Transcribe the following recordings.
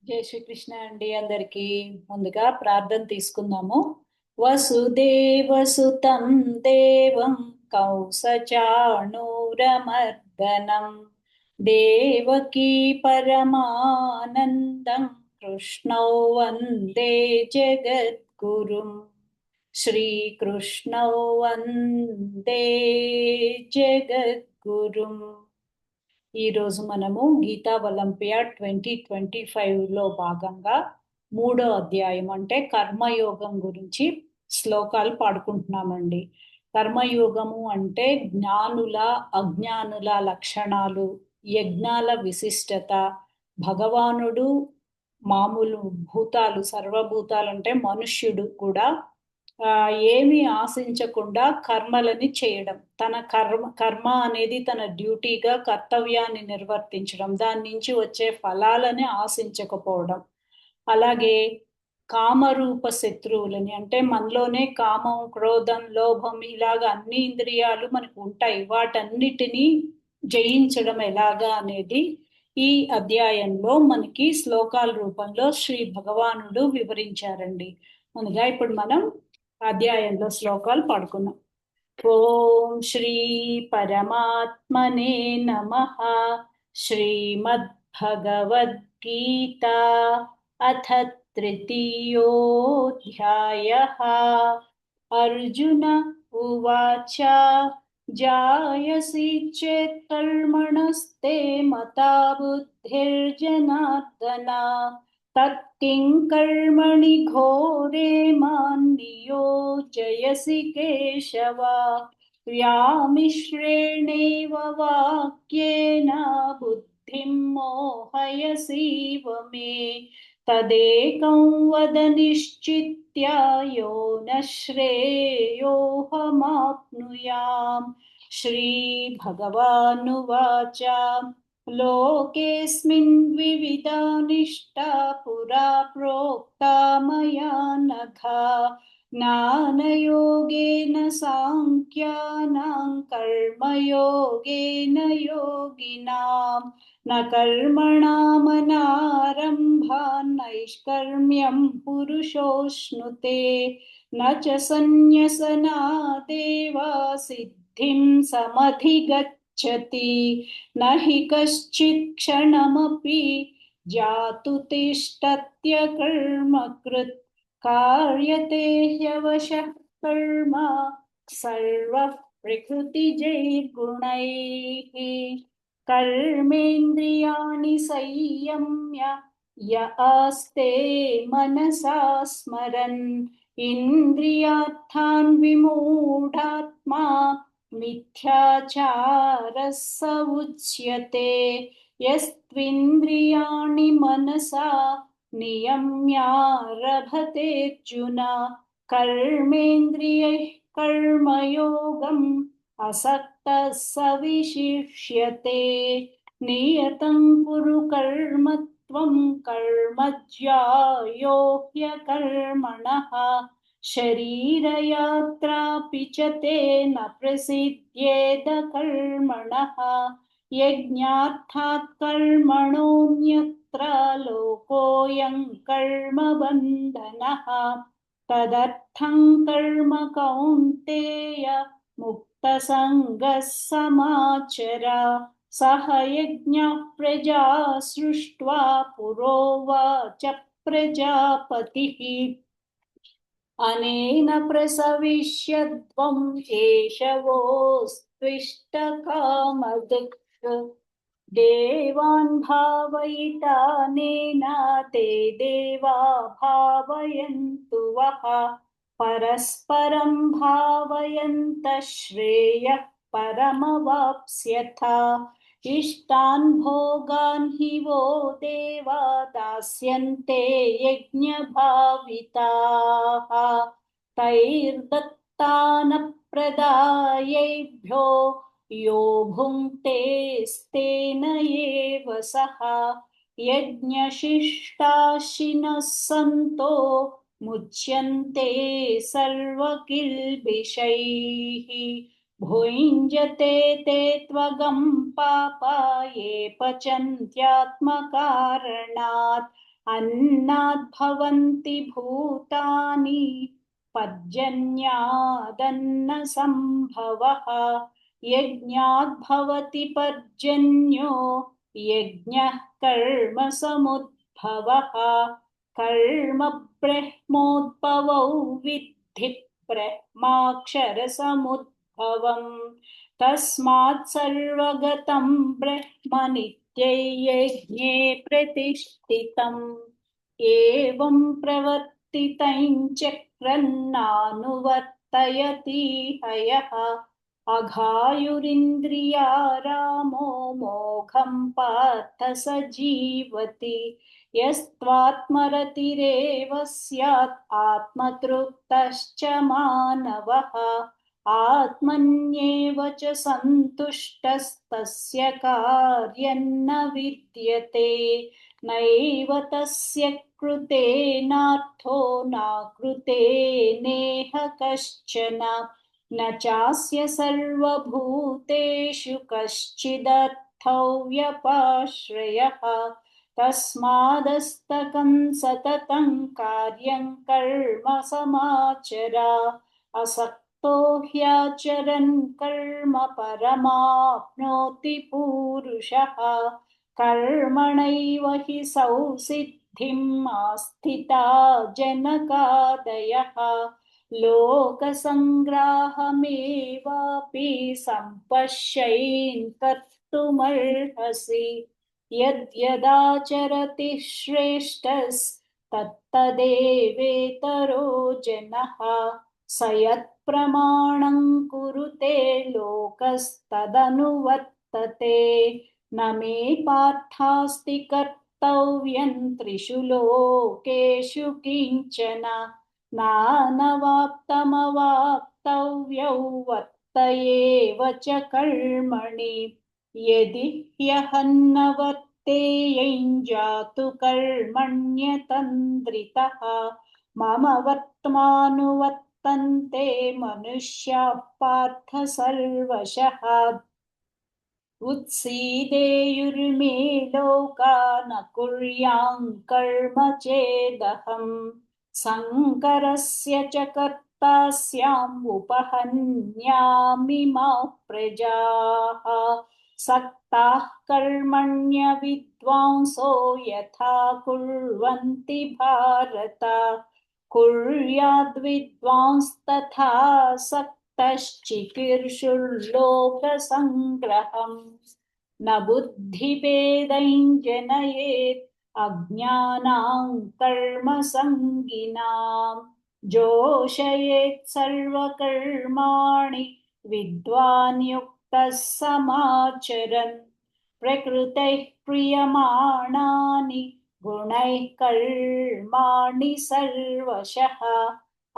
జై శ్రీకృష్ణ అండి. అందరికి ముందుగా ప్రార్థన తీసుకుందాము. వసుదేవసుతం దేవం కౌసచాణూరమర్దనం దేవకీ పరమానందం కృష్ణౌ వందే జగద్గురుం. శ్రీకృష్ణౌ వందే జగద్గురుం. ఈరోజు మనము గీతా ఒలింపియాడ్ 2025లో భాగంగా 3వ అధ్యాయం అంటే కర్మయోగం గురించి శ్లోకాలు పాడుకుంటున్నామండి. కర్మయోగము అంటే జ్ఞానుల అజ్ఞానుల లక్షణాలు, యజ్ఞాల విశిష్టత, భగవానుడు మామూలు భూతాలు, సర్వభూతాలు అంటే మనుష్యుడు కూడా ఏమి ఆశించకుండా కర్మలని చేయడం, తన కర్మ అనేది తన డ్యూటీగా కర్తవ్యాన్ని నిర్వర్తించడం, దాని నుంచి వచ్చే ఫలాలని ఆశించకపోవడం. అలాగే కామరూప శత్రువులని అంటే మనలోనే కామం, క్రోధం, లోభం ఇలాగ అన్ని ఇంద్రియాలు మనకు ఉంటాయి, వాటన్నిటినీ జయించడం ఎలాగా అనేది ఈ అధ్యాయంలో మనకి శ్లోకాల రూపంలో శ్రీ భగవానుడు వివరించారండి. ముందుగా ఇప్పుడు మనం అధ్యాయంలో శ్లోకాలు పాడుకున్నాం. ఓం శ్రీ పరమాత్మనే నమః. శ్రీమద్భగవద్గీత అథ తృతీయోऽధ్యాయః. అర్జున ఉవాచ జాయసి చేత్ కర్మణస్తే మతా బుద్ధిర్జనార్దన తత్కిం కర్మణి ఘోరే మాన్నియోజయసి కేశవ. వ్యామిశ్రేణేవ వాక్యేన బుద్ధిం మోహయసీవ మే. తదేకం వద నిశ్చిత్య యో న శ్రేయోహమాప్నుయాం. శ్రీ భగవానువాచ లోకేస్మిన్ ద్వివిధా నిష్టా పురా ప్రోక్తా మయా నఘ. జ్ఞానయోగేన సాంఖ్యానాం కర్మయోగేన యోగినాం. న కర్మణామనారంభాన్ నైష్కర్మ్యం పురుషోష్నుతే. న చ సన్యసనాదేవా సిద్ధిం సమధిగచ్చతి. న హి కశ్చిత్ క్షణమపి జాతు తిష్టత్య కర్మకృత్. కార్యతే హ్యవశః కర్మ సర్వః ప్రకృతిజైర్గుణైః. కర్మేంద్రియాణి సంయమ్య య ఆస్తే మనసా స్మరన్. ఇంద్రియార్థాన్ విమూఢాత్మా మిథ్యాచారః స ఉచ్యతే. యస్త్వింద్రియాణి మనసా నియమ్యారభతేర్జున. కర్మేంద్రియైః కర్మయోగం అసక్తః స విశిష్యతే. నియతం కురు కర్మ త్వం కర్మజ్యాయో హ్యకర్మణః. శరీరయాత్రాపి చ తే న ప్రసిద్ధ్యేద కర్మణః. యజ్ఞార్థాత్ కర్మణోऽన్యత్ర లోకోऽయం కర్మ బంధనః. తదర్థం కర్మ కౌంతేయ ముక్తసంగః సమాచర. సహ యజ్ఞః ప్రజా సృష్ట్వా పురోవాచ ప్రజాపతిః. అనేన ప్రసవిష్యద్వం ఏషవోస్త్విష్టకామధుక్. దేవాన్ భావయితానేన తే దేవా భావయంతు వః. పరస్పరం భావయంతః శ్రేయః పరమవాప్స్యథ. ఇష్టాన్ భోగాన్ హి వో దేవా దాస్యంతే యజ్ఞభావితాః. తైర్దత్తాన ప్రదాయేభ్యో యో భుంక్తేస్తేన ఏవ సః. యజ్ఞశిష్టాశినః సంతో ముచ్యంతే సర్వకిల్బిషైః. భుञ्जते ते त्वगं पापा ये पचन्त्यात्मकारणात्. अन्नाद्भवन्ति भूतानि पर्जन्यादन्नसम्भवः यज्ञाद्भवति पर्जन्यो यज्ञः कर्मसमुद्भवः कर्म ब्रह्मोद्भवौ विद्धि ब्रह्माक्षरसमुद्भवम् तस्मात् सर्वगतं ब्रह्म नित्ये यज्ञे प्रतिष्ठितम् एवं प्रवर्तितं चक्रन्नानुवर्तयति हयः अघायुरिन्द्रिया रामो मोघं पार्थ स जीवति यस्त्वात्मरतिरेव स्यात् आत्मतृप्तश्च मानवः आत्मन्येव च सन्तुष्टस्तस्य कार्यं न विद्यते नैव तस्य कृतेनार्थो न कृतेनेह कश्चन न चास्य सर्वभूतेषु कश्चिदर्थव्यपाश्रयः तस्मादस्तकं सततं कार्यं कर्म समाचर असक्तो ह्याचरन् कर्म परमाप्नोति पूरुषः कर्मणैव हि संसिद्धिम् आस्थिता जनकादयः लोकसङ्ग्राहमेवापि सम्पश्यन् कर्तुमर्हसि यद्यदाचरति श्रेष्ठस्तत्तदेवेतरो जनः स यत्प्रमाणं कुरुते लोकस्तदनुवर्तते न मे पार्थास्ति कर्तव्यं त्रिषु लोकेषु किंचन नानवाप्तमवाप्तव्यौ वर्त एव च कर्मणि यदि ह्यहन्न वर्तेयं जातु कर्मण्यतन्द्रितः मम वर्त्मानुवर्तन्ते मनुष्याः पार्थ सर्वशः उत्सीदेयुर्मे लोका न कुर्यां कर्म चेदहम् शङ्करस्य च कर्ता स्याम् उपहन्यामि मा प्रजाः सक्ताः कर्मण्य विद्वांसो यथा कुर्वन्ति भारत कुर्याद्विद्वांस्तथा सक्तश्चिकीर्षुर्लोकसङ्ग्रहम् न बुद्धिभेदं जनयेत् अज्ञानां कर्मसङ्गिनां जोषयेत् सर्वकर्माणि विद्वान् युक्तः समाचरन् प्रकृतेः क्रियमाणानि गुणैः कर्माणि सर्वशः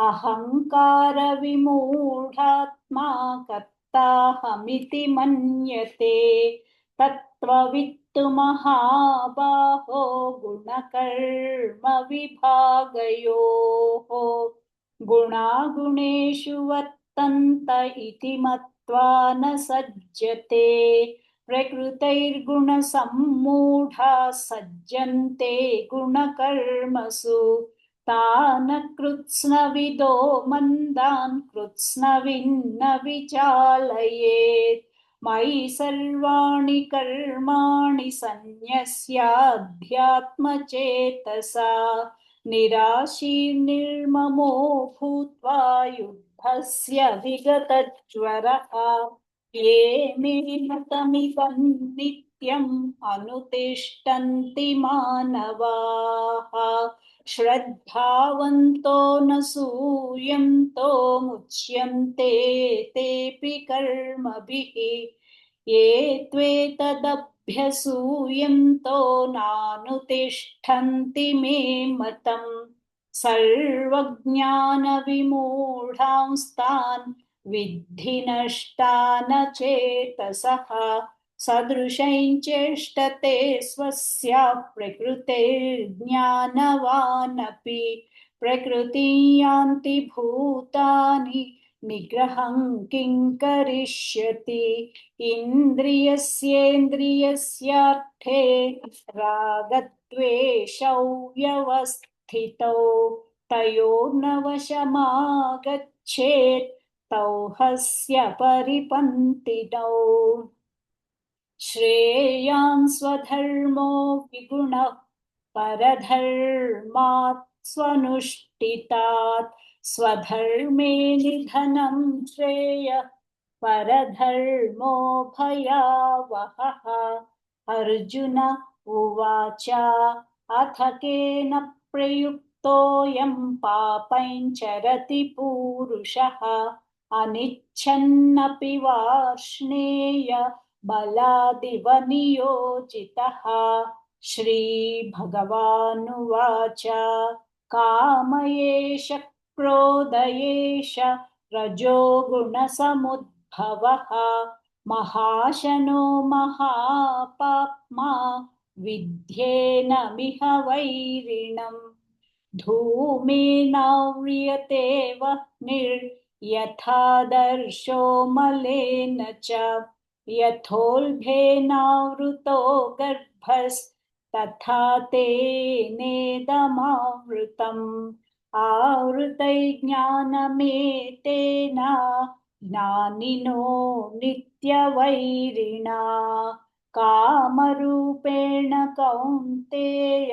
अहङ्कारविमूढात्मा कर्ताहमिति मन्यते तत्त्ववित्तु महाबाहो गुणकर्मविभागयोः गुणागुणेषु वर्तन्त इति मत्वा न सज्जते प्रकृतैर्गुणसम्मूढाः सज्जन्ते गुणकर्मसु तान् कृत्स्नविदो मन्दान् कृत्स्नविन्न विचालयेत् मयि सर्वाणि कर्माणि सन्न्यस्याध्यात्मचेतसा निराशीर्निर्ममो भूत्वा युद्धस्य विगतज्वरः ये मे मतमिदं नित्यम् अनुतिष्ठन्ति मानवाः श्रद्धावन्तो न सूयन्तो मुच्यन्ते तेऽपि कर्मभिः ये त्वेतदभ्यसूयन्तो नानुतिष्ठन्ति मे मतम् सर्वज्ञानविमूढांस्तान् विद्धि नष्टान चेतसः सदृशं चेष्टते स्वस्याः प्रकृतेर्ज्ञानवानपि प्रकृतिं यान्ति भूतानि निग्रहं किं करिष्यति इन्द्रियस्येन्द्रियस्यार्थे रागद्वेषौ व्यवस्थितौ तयोर्न वशमागच्छेत् तौ ह्यस्य परिपन्थिनौ श्रेयान् स्वधर्मो विगुणः परधर्मात् स्वनुष्ठितात् स्वधर्मे निधनं श्रेयः परधर्मो भयावहः अर्जुन उवाच अथ केन प्रयुक्तोऽयं पापञ्चरति पूरुषः अनिच्छन्नपि वार्ष्णेय बलादिव नियोजितः श्रीभगवानुवाच काम एष क्रोध एष रजोगुणसमुद्भवः महाशनो महापाप्मा विद्येनमिह वैरिणम् धूमेनाव्रियते वह्निर्यथादर्शो मलेन च यथोल्बेनावृतो गर्भस्तथा तेनेदमावृतम् आवृतैज्ञानमेतेन ज्ञानिनो नित्यवैरिणा कामरूपेण कौन्तेय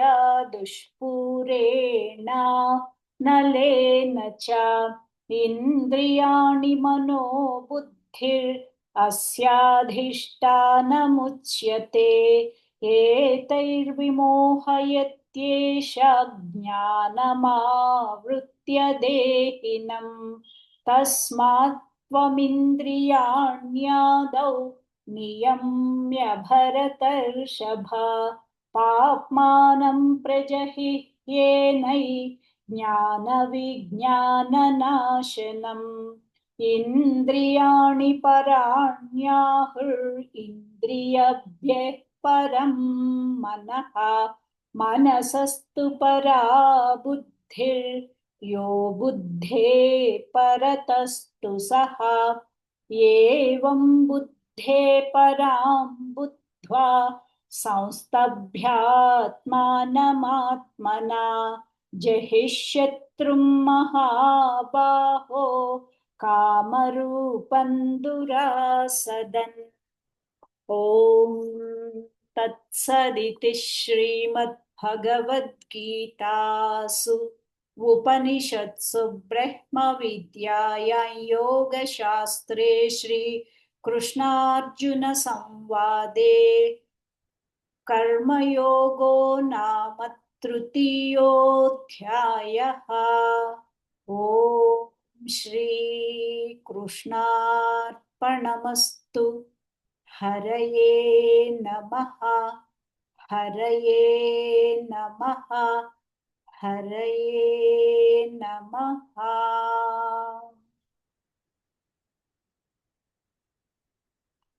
दुष्पूरेण नलेन च इन्द्रियाणि मनो बुद्धिरस्याधिष्ठानमुच्यते एतैर्विमोहयत्येष ज्ञानमावृत्य देहिनम् तस्मात् त्वमिन्द्रियाण्यादौ नियम्य भरतर्षभ पाप्मानं प्रजहिह्येनैर्ज्ञानविज्ञाननाशनम् इन्द्रियाणि पराण्याहुरिन्द्रियभ्यः परं मनः मनसस्तु परा बुद्धिर्यो बुद्धे परतस्तु सः एवं बुद्धे परां बुद्ध्वा संस्तभ्यात्मानमात्मना जहिष्यतृं महाबाहो कामरूपं दुरासदन् ॐ तत्सदिति श्रीमद्भगवद्गीतासु उपनिषत्सु ब्रह्मविद्यायां योगशास्त्रे श्रीकृष्णार्जुनसंवादे कर्मयोगो नाम तृतीयोऽध्यायः। ॐ श्रीकृष्णार्पणमस्तु। हरये नमः। हरये नमः। हरये नमः।